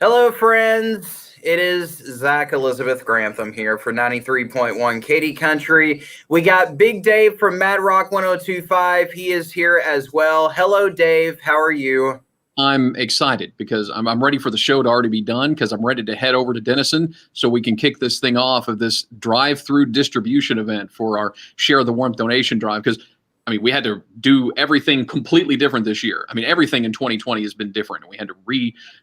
Hello, friends. It is Zach Elizabeth Grantham here for 93.1 Katy Country. We got Big Dave from Mad Rock 1025. He is here as well. Hello, Dave. How are you? I'm excited because I'm ready for the show to already be done because I'm ready to head over to Denison so we can kick this thing off of this drive-through distribution event for our Share the Warmth donation drive. Because, I mean, we had to do everything completely different this year. I mean, everything in 2020 has been different. We had to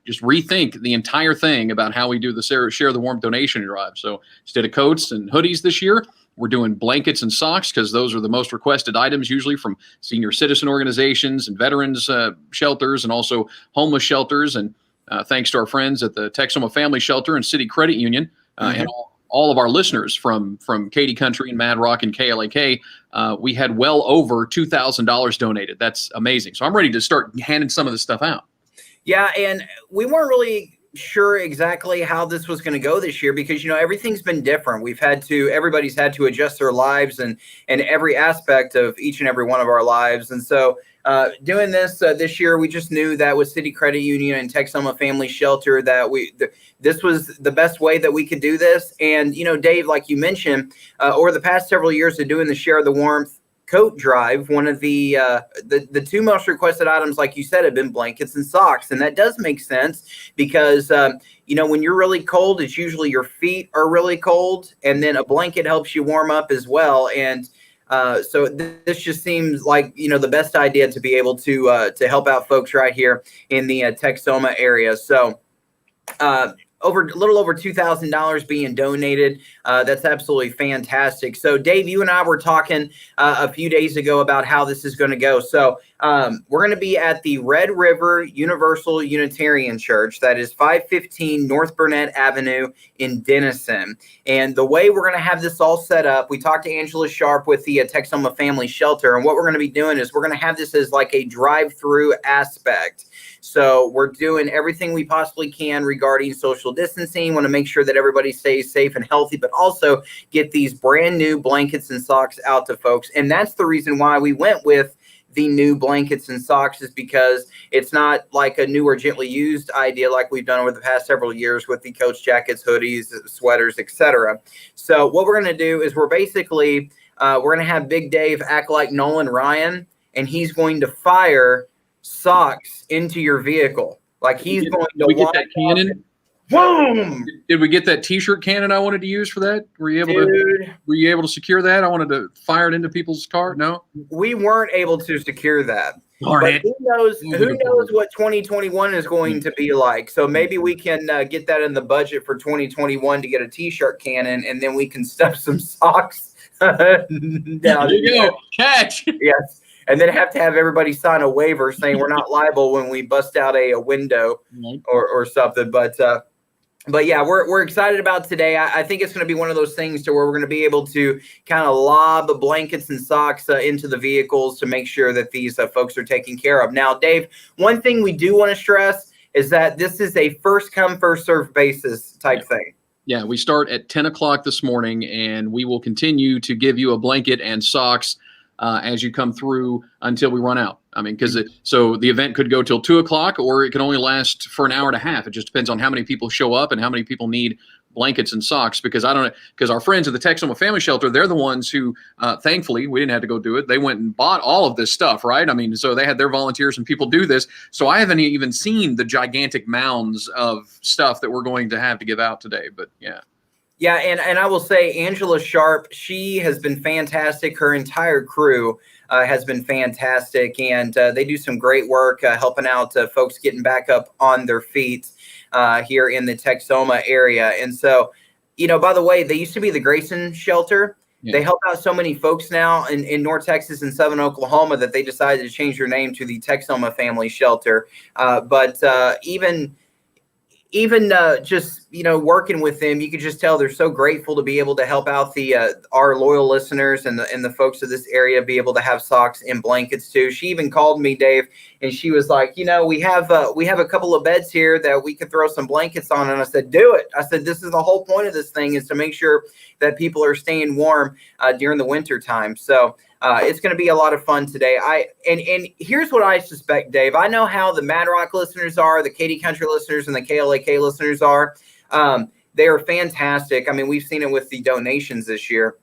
just rethink the entire thing about how we do the Share the Warmth donation drive. So instead of coats and hoodies this year, we're doing blankets and socks because those are the most requested items, usually from senior citizen organizations and veterans shelters and also homeless shelters. And thanks to our friends at the Texoma Family Shelter and City Credit Union and all of our listeners from Katy Country and Mad Rock and KLAK, we had well over $2,000 donated. That's amazing. So I'm ready to start handing some of this stuff out. Yeah, and we weren't really sure exactly how this was going to go this year because, you know, everything's been different. Everybody's had to adjust their lives and every aspect of each and every one of our lives. And so doing this this year, we just knew that with City Credit Union and Texoma Family Shelter that this was the best way that we could do this. And, you know, Dave, like you mentioned, over the past several years of doing the Share the Warmth coat drive, one of the two most requested items, like you said, have been blankets and socks. And that does make sense because, you know, when you're really cold, it's usually your feet are really cold. And then a blanket helps you warm up as well. And so this just seems like, you know, the best idea to be able to help out folks right here in the Texoma area. So a little over $2,000 being donated. That's absolutely fantastic. So Dave, you and I were talking a few days ago about how this is going to go. So we're going to be at the Red River Universal Unitarian Church. That is 515 North Burnett Avenue in Denison. And the way we're going to have this all set up, we talked to Angela Sharp with the Texoma Family Shelter. And what we're going to be doing is we're going to have this as like a drive-through aspect. So we're doing everything we possibly can regarding social distancing. Want to make sure that everybody stays safe and healthy, but also get these brand new blankets and socks out to folks. And that's the reason why we went with the new blankets and socks, is because it's not like a new or gently used idea like we've done over the past several years with the coach jackets, hoodies, sweaters, etc. So what we're going to do is we're going to have Big Dave act like Nolan Ryan, and he's going to fire socks into your vehicle. Like he's going to get that cannon. Boom! Did we get that T-shirt cannon I wanted to use for that? Were you able to secure that? I wanted to fire it into people's car. No, we weren't able to secure that. Darn but it. Who knows what 2021 is going to be like? So maybe we can get that in the budget for 2021 to get a T-shirt cannon, and then we can stuff some socks down. There you go. Catch. Yes. And then have to have everybody sign a waiver saying we're not liable when we bust out a window or something. But yeah, we're excited about today. I think it's going to be one of those things to where we're going to be able to kind of lob blankets and socks into the vehicles to make sure that these folks are taken care of. Now, Dave, one thing we do want to stress is that this is a first come, first served basis type thing. Yeah, we start at 10 o'clock this morning, and we will continue to give you a blanket and socks as you come through until we run out. I mean, so the event could go till 2 o'clock, or it can only last for an hour and a half. It just depends on how many people show up and how many people need blankets and socks. Because our friends at the Texoma Family Shelter, they're the ones who, thankfully, we didn't have to go do it. They went and bought all of this stuff, right? I mean, so they had their volunteers and people do this. So I haven't even seen the gigantic mounds of stuff that we're going to have to give out today. But yeah. Yeah, and I will say Angela Sharp, she has been fantastic. Her entire crew has been fantastic, and they do some great work helping out folks getting back up on their feet here in the Texoma area. And so, you know, by the way, they used to be the Grayson Shelter. Yeah. They help out so many folks now in North Texas and Southern Oklahoma that they decided to change their name to the Texoma Family Shelter. But even just, you know, working with them, you could just tell they're so grateful to be able to help out our loyal listeners and the folks of this area be able to have socks and blankets too. She even called me, Dave, and she was like, you know, we have a couple of beds here that we could throw some blankets on. And I said, do it. I said, this is the whole point of this thing, is to make sure that people are staying warm during the winter time. So It's going to be a lot of fun today. And here's what I suspect, Dave. I know how the Mad Rock listeners are, the Katy Country listeners, and the KLAK listeners are. They are fantastic. I mean, we've seen it with the donations this year.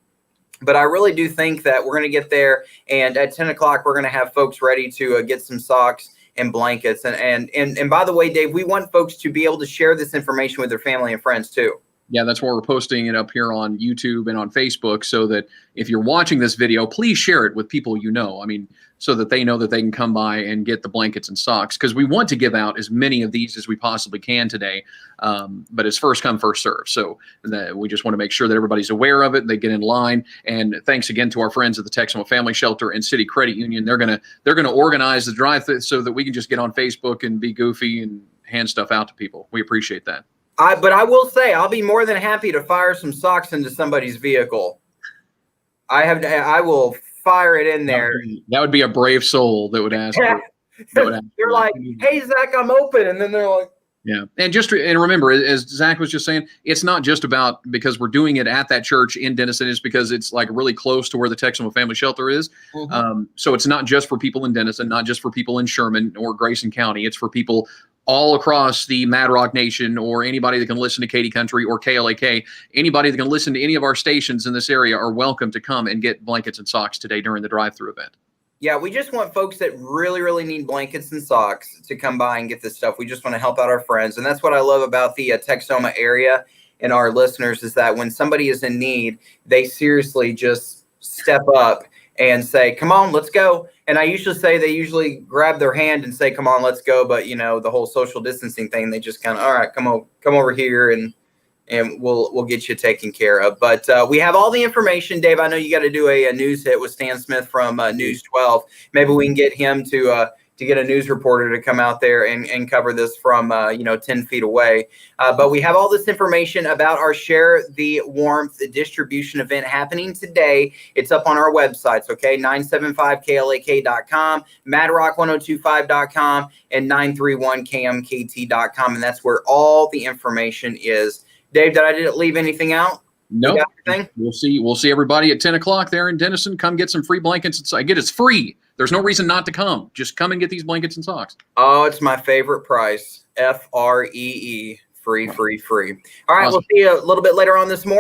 But I really do think that we're going to get there, and at 10 o'clock, we're going to have folks ready to get some socks and blankets. And by the way, Dave, we want folks to be able to share this information with their family and friends too. Yeah, that's why we're posting it up here on YouTube and on Facebook, so that if you're watching this video, please share it with people you know. I mean, so that they know that they can come by and get the blankets and socks, because we want to give out as many of these as we possibly can today. But it's first come, first serve. So we just want to make sure that everybody's aware of it. They get in line. And thanks again to our friends at the Texoma Family Shelter and City Credit Union. They're gonna organize the drive so that we can just get on Facebook and be goofy and hand stuff out to people. We appreciate that. But I will say, I'll be more than happy to fire some socks into somebody's vehicle. I will fire it in there. That would be a brave soul that would ask. They're like, "Hey, Zach, I'm open," and then they're like, "Yeah." And remember, as Zach was just saying, it's not just about because we're doing it at that church in Denison. It's because it's like really close to where the Texoma Family Shelter is. Mm-hmm. So it's not just for people in Denison, not just for people in Sherman or Grayson County. It's for people all across the Mad Rock Nation, or anybody that can listen to Katy Country or KLAK. Anybody that can listen to any of our stations in this area are welcome to come and get blankets and socks today during the drive-through event. Yeah, we just want folks that really, really need blankets and socks to come by and get this stuff. We just want to help out our friends. And that's what I love about the Texoma area and our listeners, is that when somebody is in need, they seriously just step up and say, "Come on, let's go." And I usually say they usually grab their hand and say, "Come on, let's go." But, you know, the whole social distancing thing, they just kind of, "All right, come over here and we'll get you taken care of." But we have all the information. Dave, I know you got to do a news hit with Stan Smith from News 12. Maybe we can get him to get a news reporter to come out there and cover this from 10 feet away. But we have all this information about our Share the Warmth distribution event happening today. It's up on our websites, okay? 975klak.com, madrock1025.com, and 931kmkt.com. And that's where all the information is. Dave, did I leave anything out? No. We'll see everybody at 10 o'clock there in Denison. Come get some free blankets. It's free. There's no reason not to come. Just come and get these blankets and socks. Oh, it's my favorite price. FREE. Free. All right, awesome. We'll see you a little bit later on this morning.